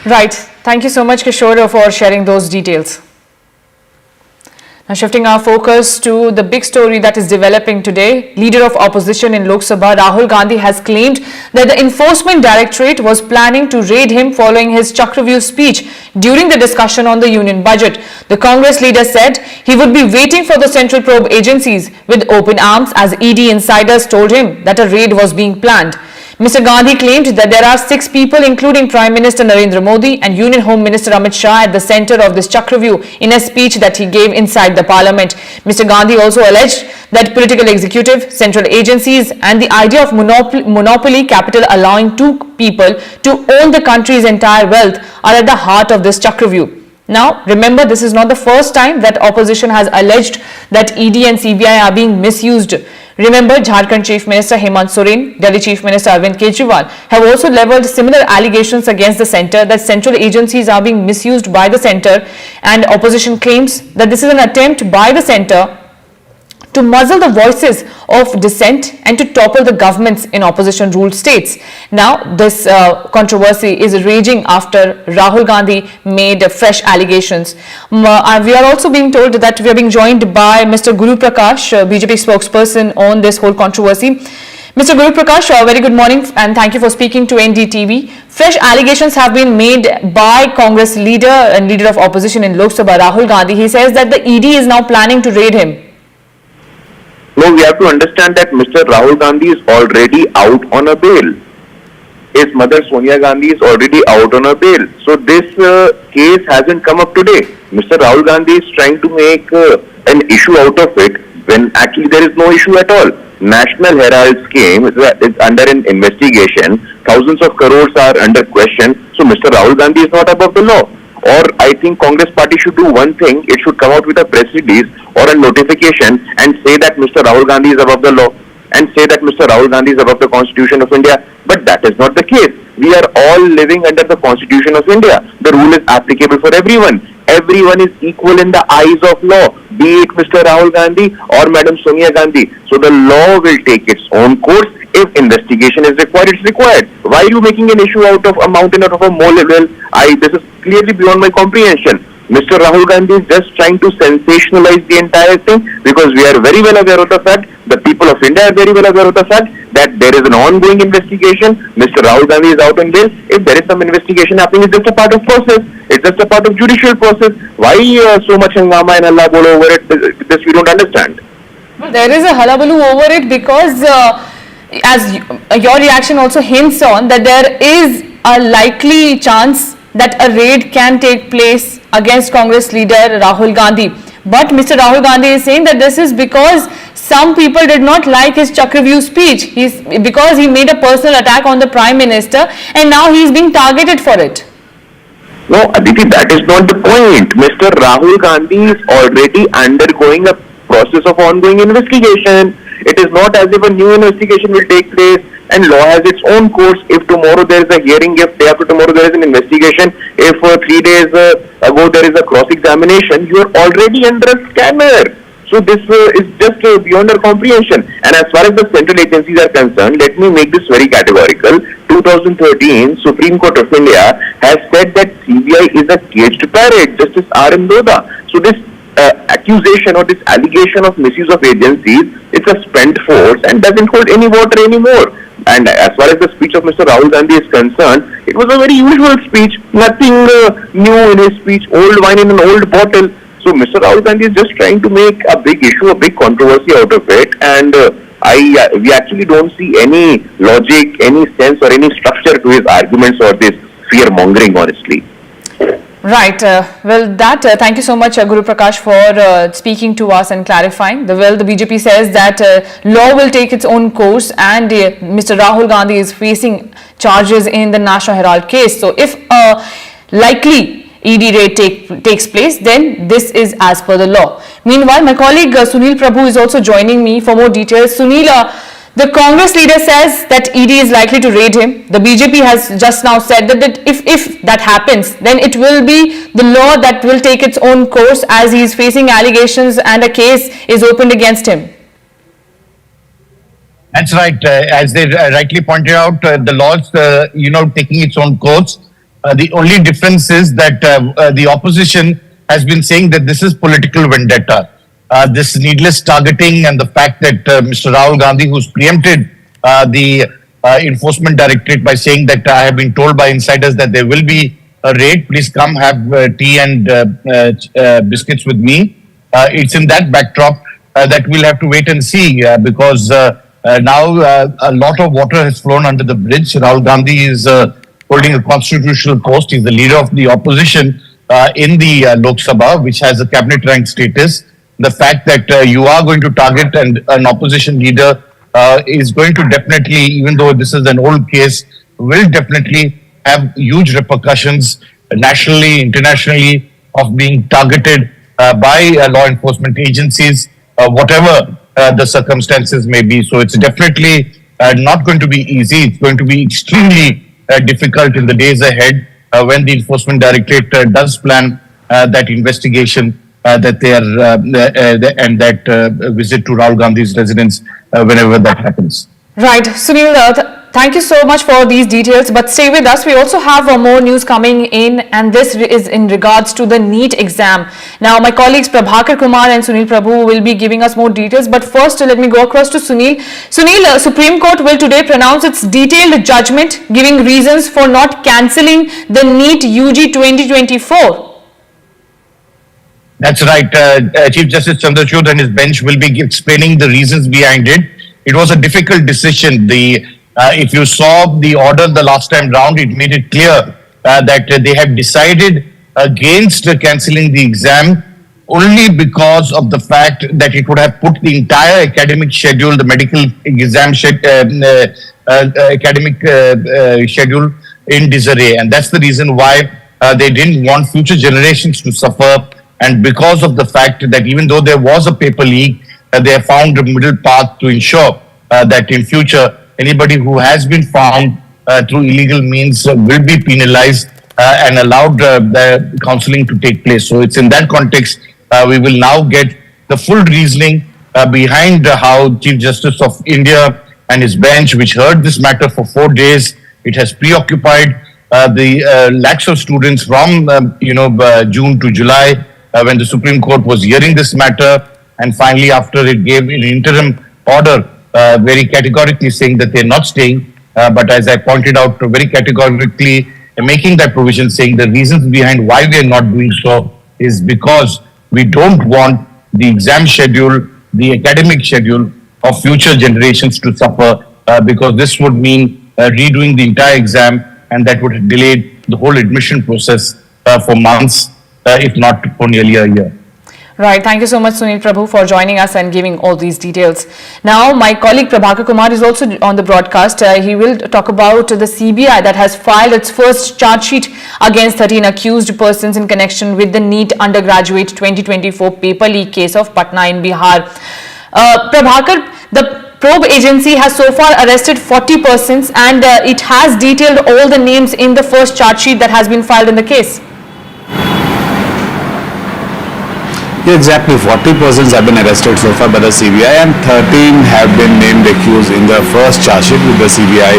Right. Thank you so much, Kishore, for sharing those details. Now shifting our focus to the big story that is developing today, leader of opposition in Lok Sabha, Rahul Gandhi, has claimed that the Enforcement Directorate was planning to raid him following his Chakravyuh speech during the discussion on the union budget. The Congress leader said he would be waiting for the central probe agencies with open arms as ED insiders told him that a raid was being planned. Mr. Gandhi claimed that there are 6 people, including Prime Minister Narendra Modi and Union Home Minister Amit Shah, at the center of this Chakravyuh in a speech that he gave inside the parliament. Mr. Gandhi also alleged that political executive, central agencies and the idea of monopoly capital allowing 2 people to own the country's entire wealth are at the heart of this Chakravyuh. Now, remember, this is not the first time that opposition has alleged that ED and CBI are being misused. Remember, Jharkhand Chief Minister Hemant Soren, Delhi Chief Minister Arvind Kejriwal have also leveled similar allegations against the centre that central agencies are being misused by the centre, and opposition claims that this is an attempt by the centre to muzzle the voices of dissent and to topple the governments in opposition-ruled states. Now, this controversy is raging after Rahul Gandhi made fresh allegations. We are also being told that we are being joined by Mr. Guru Prakash, BJP spokesperson on this whole controversy. Mr. Guru Prakash, very good morning and thank you for speaking to NDTV. Fresh allegations have been made by Congress leader and leader of opposition in Lok Sabha, Rahul Gandhi. He says that the ED is now planning to raid him. No, we have to understand that Mr. Rahul Gandhi is already out on a bail. His mother Sonia Gandhi is already out on a bail. So this case hasn't come up today. Mr. Rahul Gandhi is trying to make an issue out of it when actually there is no issue at all. National Herald scheme is under an investigation. Thousands of crores are under question. So Mr. Rahul Gandhi is not above the law. Or I think Congress party should do one thing. It should come out with a press release or a notification and say that Mr. Rahul Gandhi is above the law and say that Mr. Rahul Gandhi is above the Constitution of India. But that is not the case. We are all living under the Constitution of India. The rule is applicable for everyone. Everyone is equal in the eyes of law, be it Mr. Rahul Gandhi or Madam Sonia Gandhi. So the law will take its own course. If investigation is required, it's required. Why are you making an issue out of a mountain, out of a molehill? This is clearly beyond my comprehension. Mr. Rahul Gandhi is just trying to sensationalize the entire thing because we are very well aware of the fact, the people of India are very well aware of the fact that there is an ongoing investigation. Mr. Rahul Gandhi is out on bail. If there is some investigation happening, it's just a part of process. It's just a part of judicial process. Why so much hangama and halla bolo over it? This we don't understand. Well, there is a hullabaloo over it because as your reaction also hints on that there is a likely chance that a raid can take place against Congress leader Rahul Gandhi. But Mr. Rahul Gandhi is saying that this is because some people did not like his Chakravyuh speech. Because he made a personal attack on the Prime Minister and now he is being targeted for it. No, Aditi, that is not the point. Mr. Rahul Gandhi is already undergoing a process of ongoing investigation. It is not as if a new investigation will take place and law has its own course. If tomorrow there is a hearing, if day after tomorrow there is an investigation, if 3 days ago there is a cross-examination, you are already under a scanner. So this is just beyond our comprehension. And as far as the central agencies are concerned, let me make this very categorical. 2013, Supreme Court of India has said that CBI is a caged parrot, Justice R.M. Lodha. So this accusation or this allegation of misuse of agencies, it's a spent force and doesn't hold any water anymore. And as far as the speech of Mr. Rahul Gandhi is concerned, it was a very usual speech, nothing new in his speech, old wine in an old bottle. So Mr. Rahul Gandhi is just trying to make a big issue, a big controversy out of it, and we actually don't see any logic, any sense or any structure to his arguments or this fear mongering, honestly. Right. Thank you so much, Guru Prakash, for speaking to us and clarifying. The BJP says that law will take its own course and Mr. Rahul Gandhi is facing charges in the National Herald case. So if likely ED raid takes place, then this is as per the law. Meanwhile, my colleague Sunil Prabhu is also joining me for more details. Sunil, the Congress leader says that ED is likely to raid him. The BJP has just now said that if that happens, then it will be the law that will take its own course as he is facing allegations and a case is opened against him. That's right. As they rightly pointed out, the law's taking its own course. The only difference is that the opposition has been saying that this is political vendetta. This needless targeting and the fact that Mr. Rahul Gandhi, who's preempted the enforcement directorate by saying that I have been told by insiders that there will be a raid, please come have tea and biscuits with me. It's in that backdrop that we'll have to wait and see because now a lot of water has flown under the bridge. Rahul Gandhi is holding a constitutional post. He's the leader of the opposition in the Lok Sabha, which has a cabinet rank status. The fact that you are going to target an opposition leader is going to definitely, even though this is an old case, will definitely have huge repercussions nationally, internationally, of being targeted by law enforcement agencies, whatever the circumstances may be. So it's definitely not going to be easy. It's going to be extremely difficult in the days ahead when the enforcement directorate does plan that investigation that they are and that visit to Rahul Gandhi's residence whenever that happens. Right, Sunil, thank you so much for these details, but stay with us. We also have more news coming in, and this is in regards to the NEET exam. Now, my colleagues Prabhakar Kumar and Sunil Prabhu will be giving us more details, but first let me go across to Sunil. Sunil, Supreme Court will today pronounce its detailed judgment giving reasons for not cancelling the NEET UG 2024. That's right. Chief Justice Chandrachud and his bench will be explaining the reasons behind it. It was a difficult decision. If you saw the order the last time round, it made it clear that they have decided against cancelling the exam only because of the fact that it would have put the entire academic schedule, the medical exam academic schedule in disarray. And that's the reason why they didn't want future generations to suffer. And because of the fact that even though there was a paper leak, they have found a middle path to ensure that in future, anybody who has been found through illegal means will be penalized and allowed the counseling to take place. So it's in that context, we will now get the full reasoning behind how Chief Justice of India and his bench, which heard this matter for 4 days, it has preoccupied the lakhs of students from June to July when the Supreme Court was hearing this matter, and finally after it gave an interim order very categorically saying that they're not staying, but as I pointed out very categorically making that provision saying the reasons behind why we are not doing so is because we don't want the exam schedule, the academic schedule of future generations to suffer because this would mean redoing the entire exam, and that would have delayed the whole admission process for months, if not for nearly a year. Right. Thank you so much, Sunil Prabhu, for joining us and giving all these details. Now, my colleague Prabhakar Kumar is also on the broadcast. He will talk about the CBI that has filed its first charge sheet against 13 accused persons in connection with the NEET undergraduate 2024 paper leak case of Patna in Bihar. Prabhakar, the probe agency has so far arrested 40 persons and it has detailed all the names in the first charge sheet that has been filed in the case. Yeah, exactly. 40 persons have been arrested so far by the CBI and 13 have been named accused in the first charge sheet with the CBI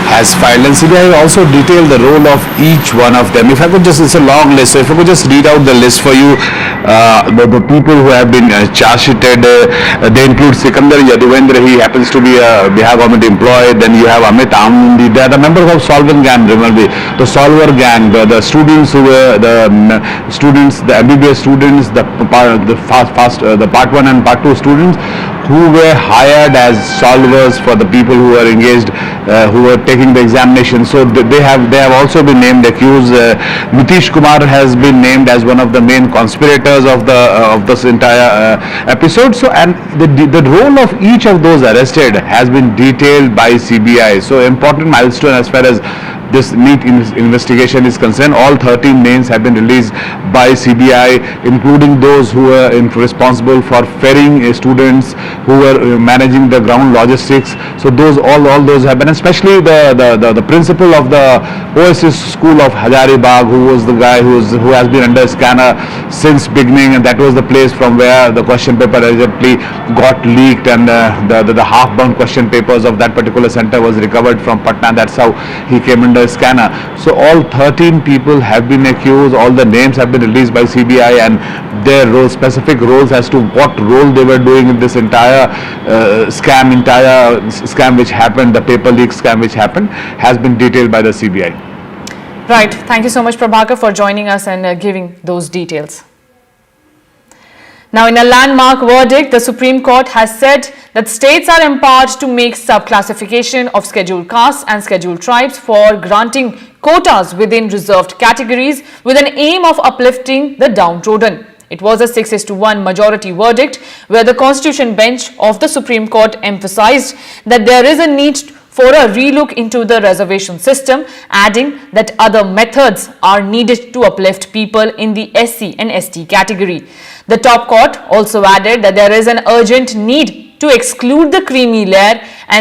has filed, and CBI also detailed the role of each one of them. If I could just, it's a long list, so if I could just read out the list for you, the people who have been charge sheeted, they include Sikandar Yaduvendra, he happens to be a Bihar government employee, then you have Amit Amundi, they are the members of Solvent gang, remember, the Solver gang, the students who were, the MBBS students, the part 1 and part 2 students who were hired as solvers for the people who were engaged, who were taking the examination. So they have also been named accused. Nitish Kumar has been named as one of the main conspirators of this entire episode. So, and the role of each of those arrested has been detailed by CBI. So important milestone as far as this NEET investigation is concerned. All 13 names have been released by CBI, including those who were responsible for ferrying students, who were managing the ground logistics. So those all those have been, especially the principal of the Oasis School of Hazaribagh, who was the guy who has been under scanner since beginning, and that was the place from where the question paper allegedly got leaked, and the half-bound question papers of that particular center was recovered from Patna. That's how he came under scanner. So all 13 people have been accused, all the names have been released by CBI, and their roles, specific roles as to what role they were doing in this entire scam which happened, the paper leak scam which happened, has been detailed by the CBI. Right. Thank you so much, Prabhakar, for joining us and giving those details. Now, in a landmark verdict, the Supreme Court has said that states are empowered to make subclassification of scheduled castes and scheduled tribes for granting quotas within reserved categories with an aim of uplifting the downtrodden. It was a 6:1 majority verdict where the Constitution Bench of the Supreme Court emphasized that there is a need for a relook into the reservation system, adding that other methods are needed to uplift people in the SC and ST category. The top court also added that there is an urgent need to exclude the creamy layer and